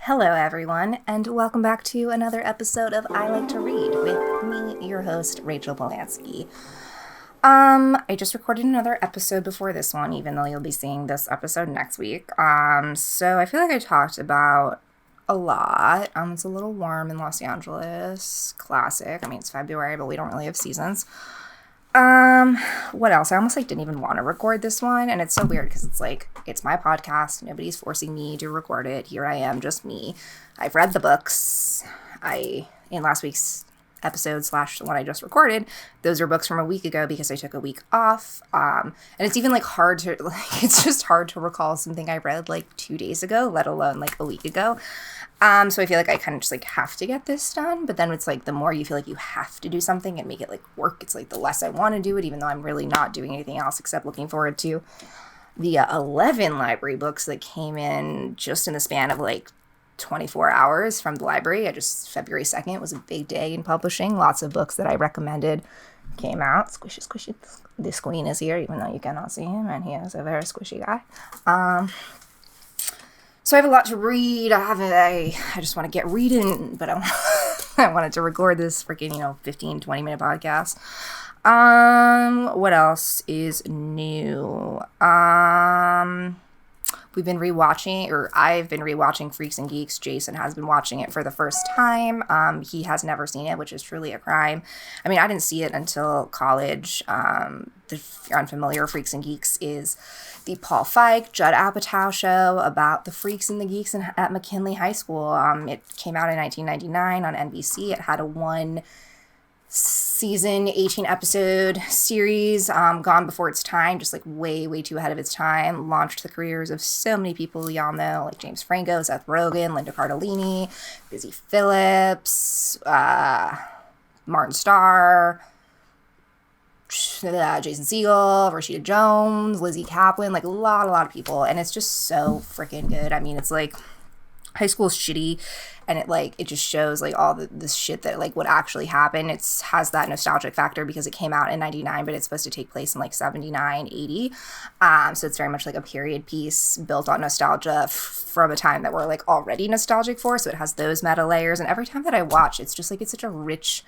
Hello, everyone, and welcome back to another episode of I Like to Read with me, your host, Rachel Polanski. I just recorded another episode before this one, even though you'll be seeing this episode next week. So I feel like I talked about a lot. It's a little warm in Los Angeles. Classic. I mean, it's February, but we don't really have seasons. What else? I almost didn't even want to record this one, and it's so weird because it's my podcast. Nobody's forcing me to record it. Here I am, just me. I've read the books. In last week's episode / the one I just recorded, those are books from a week ago because I took a week off. And it's even hard to, it's just hard to recall something I read 2 days ago, let alone a week ago. So I feel like I kind of just have to get this done, but then it's the more you feel like you have to do something and make it work, it's the less I want to do it, even though I'm really not doing anything else except looking forward to the 11 library books that came in just in the span of 24 hours from the library. February 2nd was a big day in publishing. Lots of books that I recommended came out. Squishy, squishy. This queen is here, even though you cannot see him, and he is a very squishy guy. So I have a lot to read. I just want to get reading, but I wanted to record this freaking, 15, 20-minute podcast. What else is new? I've been rewatching Freaks and Geeks. Jason has been watching it for the first time. He has never seen it, which is truly a crime. I mean, I didn't see it until college. If you're unfamiliar, Freaks and Geeks is the Paul Feig, Judd Apatow show about the freaks and the geeks at McKinley High School. It came out in 1999 on NBC. It had a 1-season, 18-episode series, gone before its time, just way, way too ahead of its time. Launched the careers of so many people y'all know, like James Franco, Seth Rogen, Linda Cardellini, Busy Phillips, Martin Starr, Jason Segel, Rashida Jones, Lizzie Kaplan, a lot of people, and it's just so freaking good. I mean, it's high school is shitty, and it just shows all this shit that would actually happen. It has that nostalgic factor because it came out in 99, but it's supposed to take place in 79, 80. So it's very much a period piece built on nostalgia from a time that we're already nostalgic for. So it has those meta layers, and every time that I watch, it's just it's such a rich,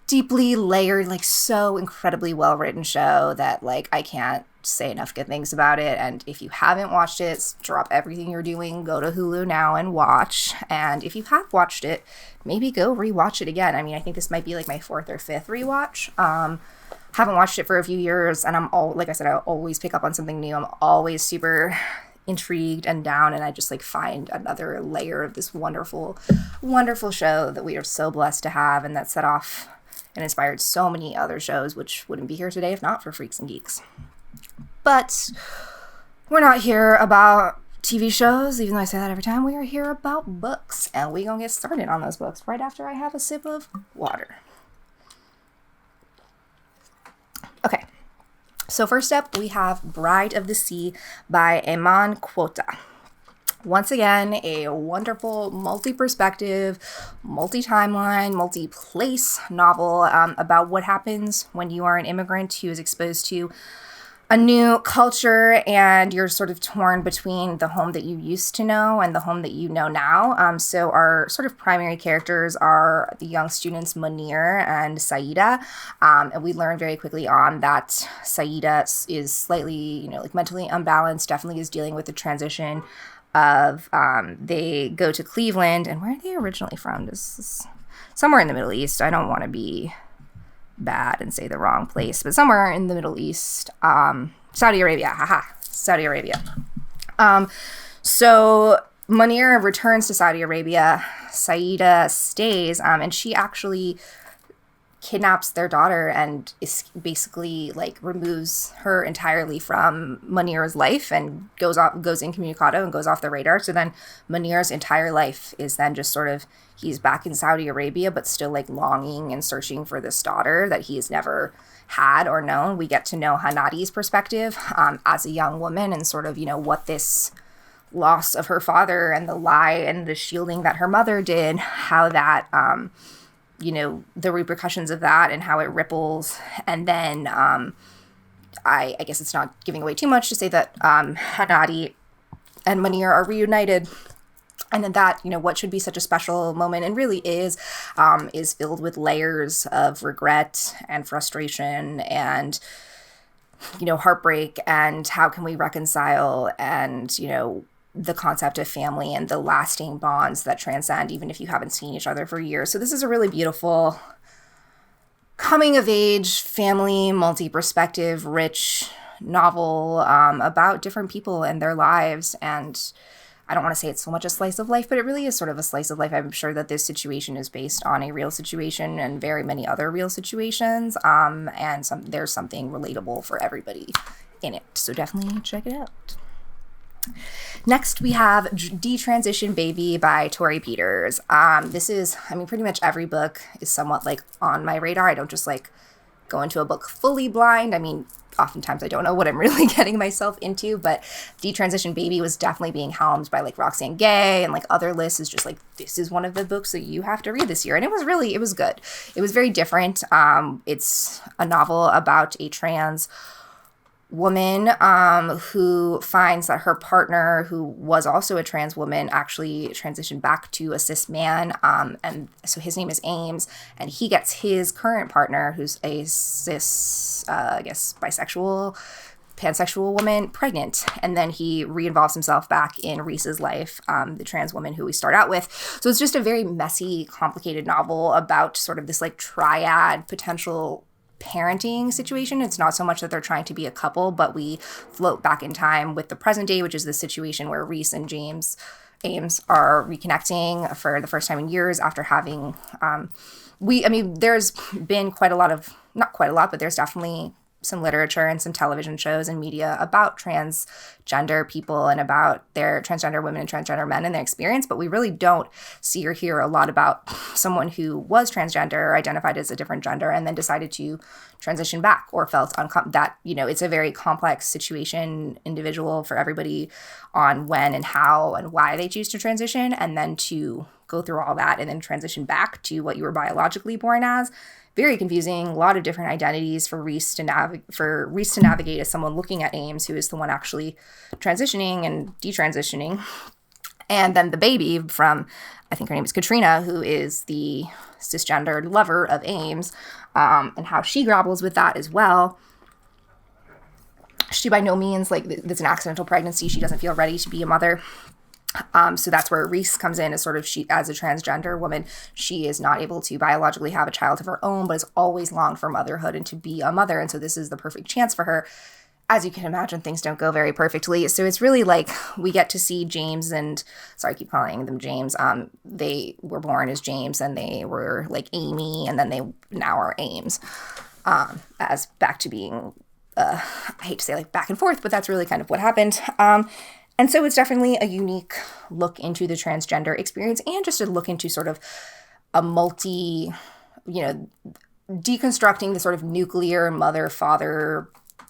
deeply layered, so incredibly well-written show that, I can't say enough good things about it. And if you haven't watched it, drop everything you're doing, go to Hulu now and watch. And if you have watched it, maybe go rewatch it again. I mean, I think this might be my 4th or 5th rewatch. Haven't watched it for a few years, and I always pick up on something new. I'm always super intrigued and down, and I just find another layer of this wonderful, wonderful show that we are so blessed to have, and that set off and inspired so many other shows, which wouldn't be here today if not for Freaks and Geeks. But we're not here about TV shows, even though I say that every time. We are here about books, and we're going to get started on those books right after I have a sip of water. Okay, so first up, we have Bride of the Sea by Eman Quotah. Once again, a wonderful multi-perspective, multi-timeline, multi-place novel about what happens when you are an immigrant who is exposed to a new culture and you're sort of torn between the home that you used to know and the home that you know now. So our sort of primary characters are the young students Munir and Saida. And we learn very quickly on that Saida is slightly, mentally unbalanced, definitely is dealing with the transition of they go to Cleveland. And where are they originally from? This is somewhere in the Middle East. I don't want to be bad and say the wrong place, but somewhere in the Middle East, Saudi Arabia, Saudi Arabia. So Munir returns to Saudi Arabia, Saida stays, and she actually kidnaps their daughter and is basically removes her entirely from Munir's life and goes incommunicado and goes off the radar. So then Munir's entire life is then just sort of, he's back in Saudi Arabia, but still longing and searching for this daughter that he has never had or known. We get to know Hanadi's perspective as a young woman and sort of, what this loss of her father and the lie and the shielding that her mother did, how that, the repercussions of that and how it ripples. And then I guess it's not giving away too much to say that Hanadi and Munir are reunited And then that, what should be such a special moment and really is filled with layers of regret and frustration and, heartbreak, and how can we reconcile, and, the concept of family and the lasting bonds that transcend even if you haven't seen each other for years. So this is a really beautiful coming of age, family, multi-perspective, rich novel about different people and their lives. And I don't want to say it's so much a slice of life, but it really is sort of a slice of life. I'm sure that this situation is based on a real situation and very many other real situations. And there's something relatable for everybody in it. So definitely check it out. Next, we have Detransition Baby by Torrey Peters. This is, pretty much every book is somewhat like on my radar. I don't just like go into a book fully blind. Oftentimes I don't know what I'm really getting myself into, but Detransition Baby was definitely being helmed by like Roxane Gay and like other lists is just like, this is one of the books that you have to read this year. And it was good. It was very different. It's a novel about a trans woman who finds that her partner, who was also a trans woman, actually transitioned back to a cis man, and so his name is Ames, and he gets his current partner, who's a cis, bisexual, pansexual woman, pregnant, and then he re-involves himself back in Reese's life, the trans woman who we start out with. So it's just a very messy, complicated novel about sort of this like triad potential parenting situation. It's not so much that they're trying to be a couple, but we float back in time with the present day, which is the situation where Reese and Ames are reconnecting for the first time in years after having there's been not quite a lot, but there's definitely some literature and some television shows and media about transgender people and about their transgender women and transgender men and their experience, but we really don't see or hear a lot about someone who was transgender or identified as a different gender and then decided to transition back or felt that, it's a very complex situation, individual for everybody on when and how and why they choose to transition, and then to go through all that and then transition back to what you were biologically born as. Very confusing, a lot of different identities for Reese to navigate as someone looking at Ames, who is the one actually transitioning and detransitioning. And then the baby from, I think her name is Katrina, who is the cisgendered lover of Ames, and how she grapples with that as well. She by no means, it's an accidental pregnancy. She doesn't feel ready to be a mother. So that's where Reese comes in as sort of, she, as a transgender woman, she is not able to biologically have a child of her own, but has always longed for motherhood and to be a mother. And so this is the perfect chance for her. As you can imagine, things don't go very perfectly. So it's really like we get to see James and, sorry, I keep calling them James. They were born as James and they were like Amy, and then they now are Ames, as back to being, I hate to say like back and forth, but that's really kind of what happened. And so it's definitely a unique look into the transgender experience and just a look into sort of a deconstructing the sort of nuclear mother, father,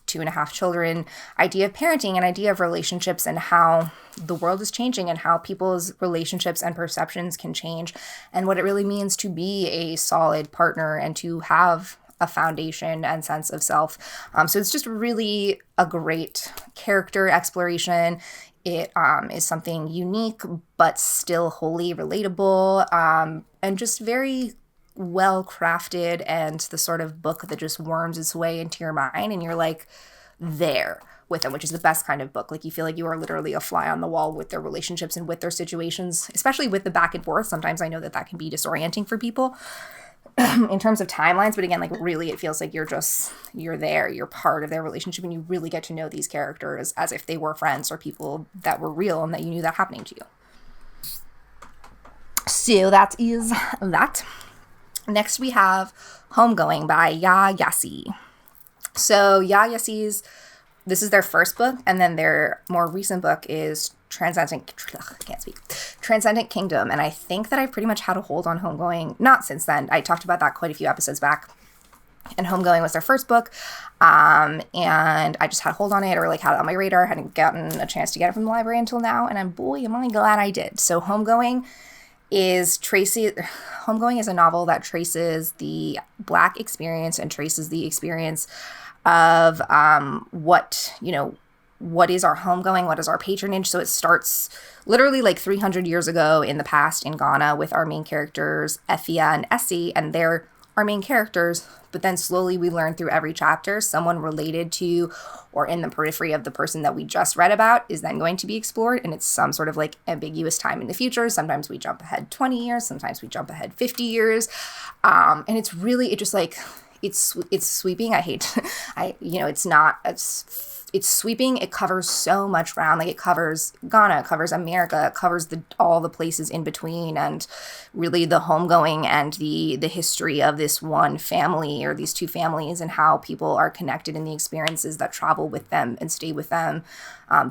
2.5 children idea of parenting and idea of relationships and how the world is changing and how people's relationships and perceptions can change and what it really means to be a solid partner and to have a foundation and sense of self. So it's just really a great character exploration. It is something unique, but still wholly relatable, and just very well crafted, and the sort of book that just worms its way into your mind and you're like there with them, which is the best kind of book. Like you feel like you are literally a fly on the wall with their relationships and with their situations, especially with the back and forth. Sometimes I know that can be disorienting for people in terms of timelines, but again, like really it feels like you're there, you're part of their relationship, and you really get to know these characters as if they were friends or people that were real and that you knew that happening to you. So that is that. Next we have Homegoing by Yaa Gyasi. So Yaa Gyasi's, this is their first book, and then their more recent book is Transcendent Kingdom, and I think that I've pretty much had a hold on Homegoing, not since then. I talked about that quite a few episodes back, and Homegoing was their first book, and I just had a hold on it, or like had it on my radar. I hadn't gotten a chance to get it from the library until now, and boy, am I glad I did. So Homegoing is a novel that traces the Black experience and traces the experience of what, what is our homegoing, what is our patronage. So it starts literally like 300 years ago in the past in Ghana with our main characters, Effia and Essie, and they're our main characters. But then slowly we learn through every chapter someone related to or in the periphery of the person that we just read about is then going to be explored, and it's some sort of like ambiguous time in the future. Sometimes we jump ahead 20 years, sometimes we jump ahead 50 years. And it's really, it just like, it's sweeping. It's sweeping. It covers so much ground. Like, it covers Ghana, it covers America, it covers all the places in between, and really the homegoing and the history of this one family or these two families, and how people are connected in the experiences that travel with them and stay with them,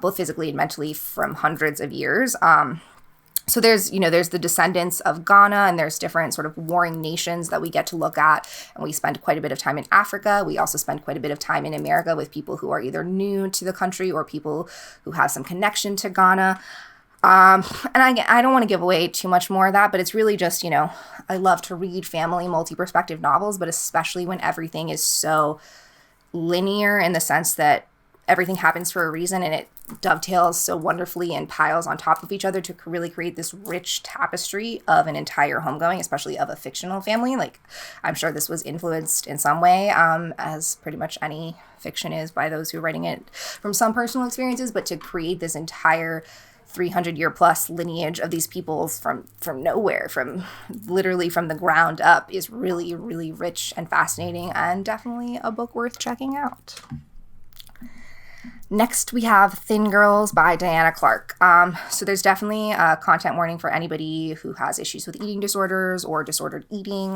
both physically and mentally, from hundreds of years. So there's the descendants of Ghana, and there's different sort of warring nations that we get to look at. And we spend quite a bit of time in Africa. We also spend quite a bit of time in America with people who are either new to the country or people who have some connection to Ghana. And I don't want to give away too much more of that, but it's really just, I love to read family multi-perspective novels, but especially when everything is so linear in the sense that everything happens for a reason, and it dovetails so wonderfully and piles on top of each other to really create this rich tapestry of an entire homegoing, especially of a fictional family. Like, I'm sure this was influenced in some way, as pretty much any fiction is, by those who are writing it from some personal experiences, but to create this entire 300-year plus lineage of these peoples from nowhere, from literally from the ground up, is really, really rich and fascinating, and definitely a book worth checking out. Next, we have Thin Girls by Diana Clarke. So there's definitely a content warning for anybody who has issues with eating disorders or disordered eating.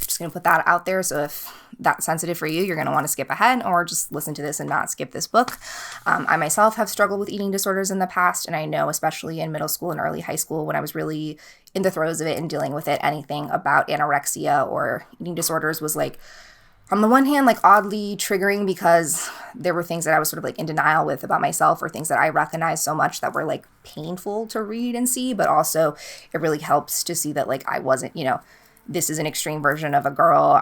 Just going to put that out there. So if that's sensitive for you, you're going to want to skip ahead or just listen to this and not skip this book. I myself have struggled with eating disorders in the past, and I know especially in middle school and early high school when I was really in the throes of it and dealing with it, anything about anorexia or eating disorders was like, on the one hand, like oddly triggering, because there were things that I was sort of like in denial with about myself, or things that I recognized so much that were like painful to read and see. But also it really helps to see that like I wasn't, this is an extreme version of a girl.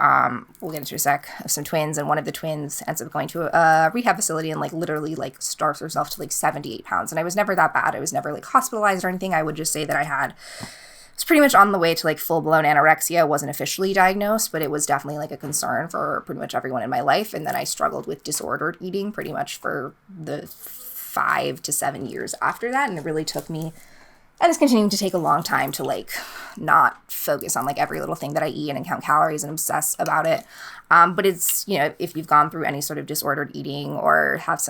We'll get into a sec, of some twins, and one of the twins ends up going to a rehab facility and like literally like starves herself to like 78 pounds. And I was never that bad. I was never like hospitalized or anything. I would just say that I was pretty much on the way to like full-blown anorexia. I wasn't officially diagnosed, but it was definitely like a concern for pretty much everyone in my life. And then I struggled with disordered eating pretty much for the 5 to 7 years after that. And it really took me, and it's continuing to take a long time to like not focus on like every little thing that I eat and count calories and obsess about it. But it's, if you've gone through any sort of disordered eating or have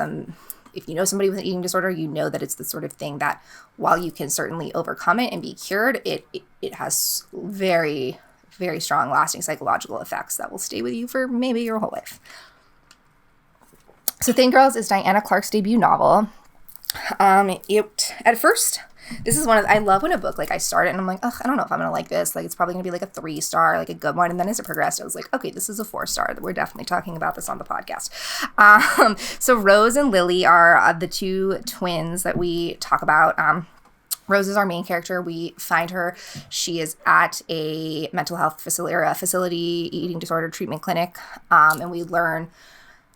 if you know somebody with an eating disorder, you know that it's the sort of thing that while you can certainly overcome it and be cured, it has very, very strong lasting psychological effects that will stay with you for maybe your whole life. So Thin Girls is Diana Clarke's debut novel. At first, this is I love when a book, like I start it and I'm like, I don't know if I'm going to like this. Like, it's probably going to be like a 3-star, like a good one. And then as it progressed, I was like, okay, this is a 4-star. We're definitely talking about this on the podcast. So Rose and Lily are the two twins that we talk about. Rose is our main character. We find her. She is at a mental health facility or a facility eating disorder treatment clinic. And we learn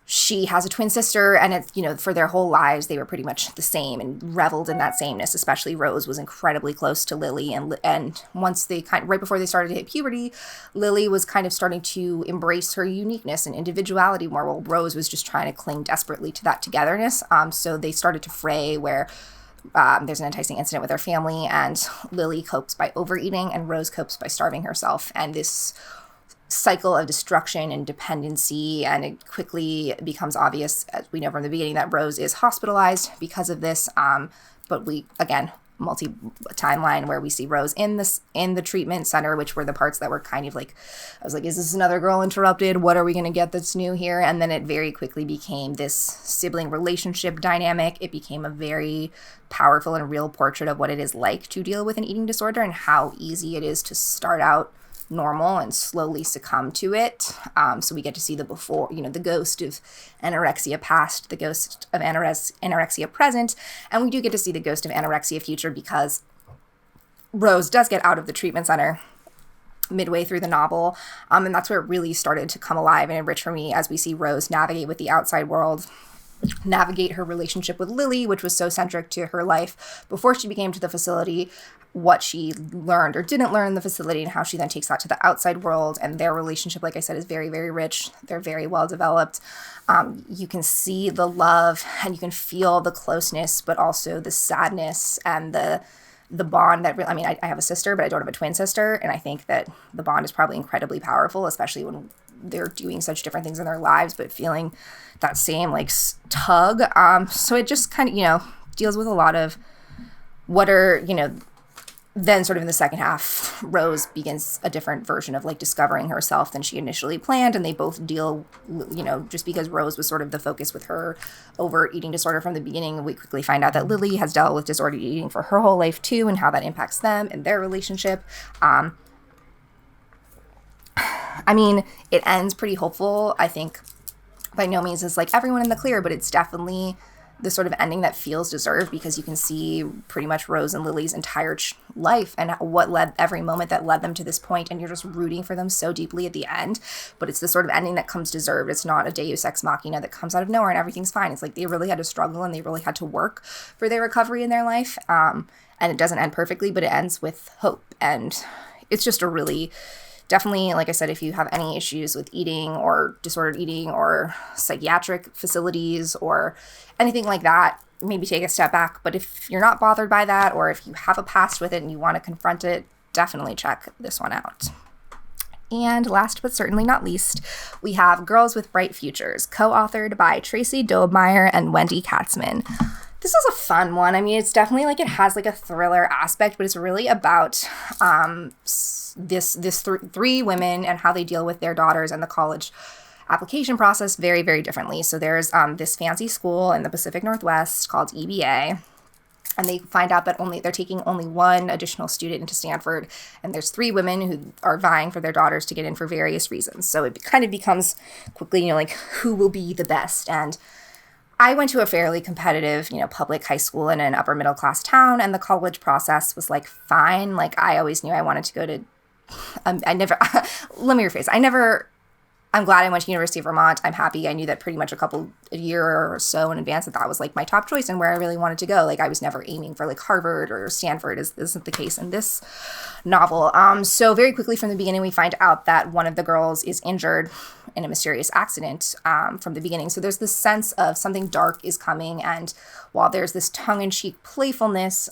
she has a twin sister, and it's, for their whole lives, they were pretty much the same and reveled in that sameness. Especially Rose was incredibly close to Lily. And once right before they started to hit puberty, Lily was kind of starting to embrace her uniqueness and individuality more, while Rose was just trying to cling desperately to that togetherness. So they started to fray where there's an enticing incident with their family, and Lily copes by overeating and Rose copes by starving herself. And this cycle of destruction and dependency, and it quickly becomes obvious, as we know from the beginning, that Rose is hospitalized because of this. But we, again, multi-timeline where we see Rose in the treatment center, which were the parts that were kind of like, I was like, is this another girl interrupted? What are we going to get that's new here? And then it very quickly became this sibling relationship dynamic. It became a very powerful and real portrait of what it is like to deal with an eating disorder, and how easy it is to start out normal and slowly succumb to it. So we get to see the before, the ghost of anorexia past, the ghost of anorexia present, and we do get to see the ghost of anorexia future, because Rose does get out of the treatment center midway through the novel, and that's where it really started to come alive and enrich for me, as we see Rose navigate with the outside world navigate her relationship with Lily, which was so centric to her life before she came to the facility, what she learned or didn't learn in the facility, and how she then takes that to the outside world. And their relationship, like I said, is very, very rich. They're very well developed. You can see the love and you can feel the closeness, but also the sadness and the bond that really, I mean, I have a sister, but I don't have a twin sister. And I think that the bond is probably incredibly powerful, especially when they're doing such different things in their lives, but feeling that same like tug. So it just kind of, deals with a lot of what are, then sort of in the second half, Rose begins a different version of like discovering herself than she initially planned. And they both deal, just because Rose was sort of the focus with her over eating disorder from the beginning, we quickly find out that Lily has dealt with disordered eating for her whole life too, and how that impacts them and their relationship. I mean, it ends pretty hopeful. I think by no means is like everyone in the clear, but it's definitely the sort of ending that feels deserved, because you can see pretty much Rose and Lily's entire life and what led every moment that led them to this point, and you're just rooting for them so deeply at the end. But it's the sort of ending that comes deserved. It's not a deus ex machina that comes out of nowhere and everything's fine. It's like they really had to struggle and they really had to work for their recovery in their life. And it doesn't end perfectly, but it ends with hope. And it's just a really, definitely, like I said, if you have any issues with eating or disordered eating or psychiatric facilities or anything like that, maybe take a step back. But if you're not bothered by that, or if you have a past with it and you want to confront it, definitely check this one out. And last but certainly not least, we have Girls with Bright Futures, co-authored by Tracy, Dobmeier, and Wendy, Katzman. This is a fun one. I mean, it's definitely like it has like a thriller aspect, but it's really about three women and how they deal with their daughters and the college application process very, very differently. So there's this fancy school in the Pacific Northwest called EBA, and they find out that they're taking only one additional student into Stanford, and there's three women who are vying for their daughters to get in for various reasons. So it kind of becomes quickly, like who will be the best. And I went to a fairly competitive, public high school in an upper middle class town, and the college process was like fine. Like I always knew I wanted to go to, I'm glad I went to University of Vermont. I'm happy. I knew that pretty much a year or so in advance that was like my top choice and where I really wanted to go. Like I was never aiming for like Harvard or Stanford, isn't the case in this novel. So very quickly from the beginning, we find out that one of the girls is injured in a mysterious accident from the beginning. So there's this sense of something dark is coming. And while there's this tongue-in-cheek playfulness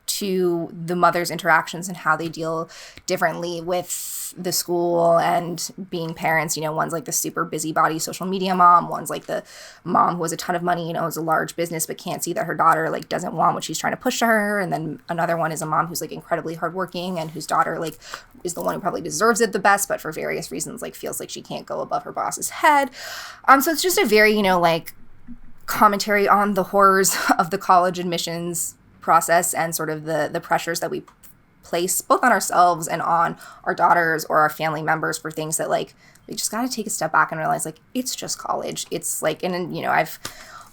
to the mother's interactions and how they deal differently with the school and being parents, one's like the super busybody social media mom, one's like the mom who has a ton of money, owns a large business, but can't see that her daughter like doesn't want what she's trying to push to her. And then another one is a mom who's like incredibly hardworking and whose daughter like is the one who probably deserves it the best, but for various reasons like feels like she can't go above her boss's head. So it's just a very, like commentary on the horrors of the college admissions process and sort of the pressures that we place both on ourselves and on our daughters or our family members for things that like we just got to take a step back and realize like it's just college. It's like, and I've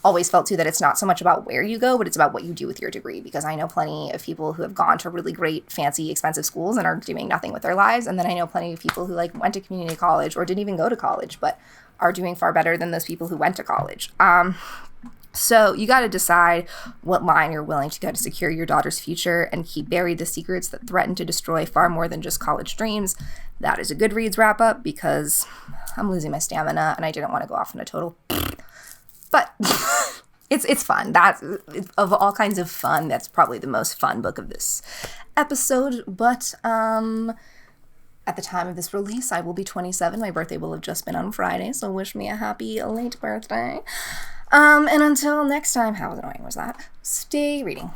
always felt too that it's not so much about where you go, but it's about what you do with your degree, because I know plenty of people who have gone to really great, fancy, expensive schools and are doing nothing with their lives. And then I know plenty of people who like went to community college or didn't even go to college, but are doing far better than those people who went to college. So you got to decide what line you're willing to go to secure your daughter's future and keep buried the secrets that threaten to destroy far more than just college dreams. That is a Goodreads wrap up, because I'm losing my stamina and I didn't want to go off on a total. But it's fun. That's of all kinds of fun. That's probably the most fun book of this episode. But at the time of this release, I will be 27. My birthday will have just been on Friday, so wish me a happy late birthday. And until next time, how annoying was that? Stay reading.